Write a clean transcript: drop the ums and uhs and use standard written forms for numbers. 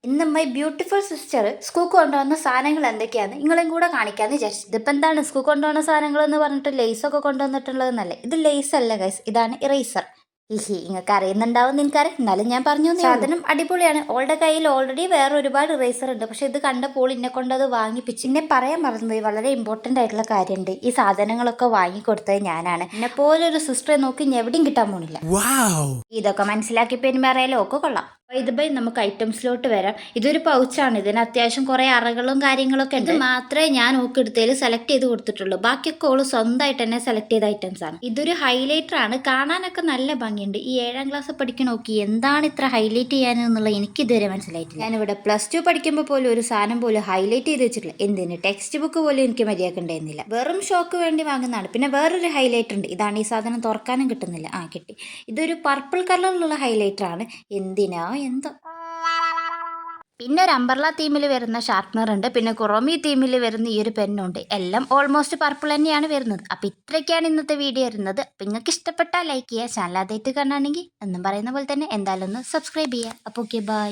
ഇന്ന് my beautiful sister school കൊണ്ടുവന്ന സാധനങ്ങൾ എന്തൊക്കെയാണ് നിങ്ങളെയും കൂടെ കാണിക്കാമെന്ന് വിചാരിച്ചു. ഇതിപ്പോൾ എന്താണ് സ്കൂൾ കൊണ്ടുവന്ന സാധനങ്ങൾ എന്ന് പറഞ്ഞിട്ട് ലേസൊക്കെ കൊണ്ടുവന്നിട്ടുള്ളതെന്നല്ലേ? ഇത് ലേസ് അല്ല ഗൈസ്, ഇതാണ് ഇറേസർ. ഹിഹി, നിങ്ങൾക്ക് അറിയുന്നുണ്ടാവും, നിനക്കറിയാം, എന്നാലും ഞാൻ പറഞ്ഞു. സാധനം അടിപൊളിയാണ്. ഓളുടെ കയ്യിൽ ഓൾറെഡി വേറെ ഒരുപാട് ഇറേസർ ഉണ്ട്, പക്ഷെ ഇത് കണ്ടപ്പോൾ എന്നെ കൊണ്ട് അത് വാങ്ങിപ്പിച്ച്. എന്നെ പറയാൻ മറന്നുപോയി, വളരെ ഇമ്പോർട്ടൻ്റ് ആയിട്ടുള്ള കാര്യമുണ്ട്. ഈ സാധനങ്ങളൊക്കെ വാങ്ങിക്കൊടുത്തത് ഞാനാണ്. എന്നെ പോലൊരു സിസ്റ്ററെ നോക്കി ഞാൻ എവിടെയും കിട്ടാൻ പോണില്ല. ഇതൊക്കെ മനസ്സിലാക്കി പെരുമാറിയാലോ ഒക്കെ കൊള്ളാം. ഇത് ബൈ നമുക്ക് ഐറ്റംസിലോട്ട് വരാം. ഇതൊരു പൗച്ചാണ്. ഇതിന് അത്യാവശ്യം കുറേ അറകളും കാര്യങ്ങളൊക്കെ ഉണ്ട്. ഇത് മാത്രമേ ഞാൻ നോക്കിയെടുത്തതിൽ സെലക്ട് ചെയ്ത് കൊടുത്തിട്ടുള്ളൂ. ബാക്കിയൊക്കെ ഓള് സ്വന്തമായിട്ട് തന്നെ സെലക്ട് ചെയ്ത ഐറ്റംസ് ആണ്. ഇതൊരു ഹൈലൈറ്റർ ആണ്. കാണാനൊക്കെ നല്ല ഭംഗിയുണ്ട്. ഈ 7ാം ക്ലാസ് പഠിക്കണ നോക്കി എന്താണ് ഇത്ര ഹൈലൈറ്റ് ചെയ്യാനെന്നുള്ളത് എനിക്ക് ഇതുവരെ മനസ്സിലായിട്ടില്ല. ഞാനിവിടെ +2 പഠിക്കുമ്പോൾ പോലും ഒരു സാധനം പോലും ഹൈലൈറ്റ് ചെയ്ത് വെച്ചിട്ടില്ല. എന്തിന് ടെക്സ്റ്റ് ബുക്ക് പോലും എനിക്ക് മര്യാദക്കുണ്ടായിരുന്നില്ല. വെറും ഷോക്ക് വേണ്ടി വാങ്ങുന്നതാണ്. പിന്നെ വേറൊരു ഹൈലൈറ്റർ ഉണ്ട്. ഇതാണ് ഈ സാധനം തുറക്കാനും കിട്ടുന്നില്ല. കിട്ടി. ഇതൊരു പർപ്പിൾ കളറിലുള്ള ഹൈലൈറ്റർ ആണ്. എന്തിനാ എന്തോ. പിന്നെ ഒരു അംബർല തീമിൽ വരുന്ന ഷാർപ്നർ ഉണ്ട്. പിന്നെ കുറോമി തീമിൽ വരുന്ന ഈ ഒരു പെണ്ണുണ്ട്. എല്ലാം ഓൾമോസ്റ്റ് പർപ്പിൾ തന്നെയാണ് വരുന്നത്. അപ്പം ഇത്രയൊക്കെയാണ് ഇന്നത്തെ വീഡിയോ വരുന്നത്. അപ്പം നിങ്ങൾക്ക് ഇഷ്ടപ്പെട്ടാൽ ലൈക്ക് ചെയ്യുക. ചാനൽ ആദ്യമായിട്ട് കാണുകയാണെങ്കിൽ എന്നും പറയുന്ന പോലെ തന്നെ എന്തായാലും ഒന്ന് സബ്സ്ക്രൈബ് ചെയ്യുക. അപ്പോൾ ഓക്കെ, ബൈ.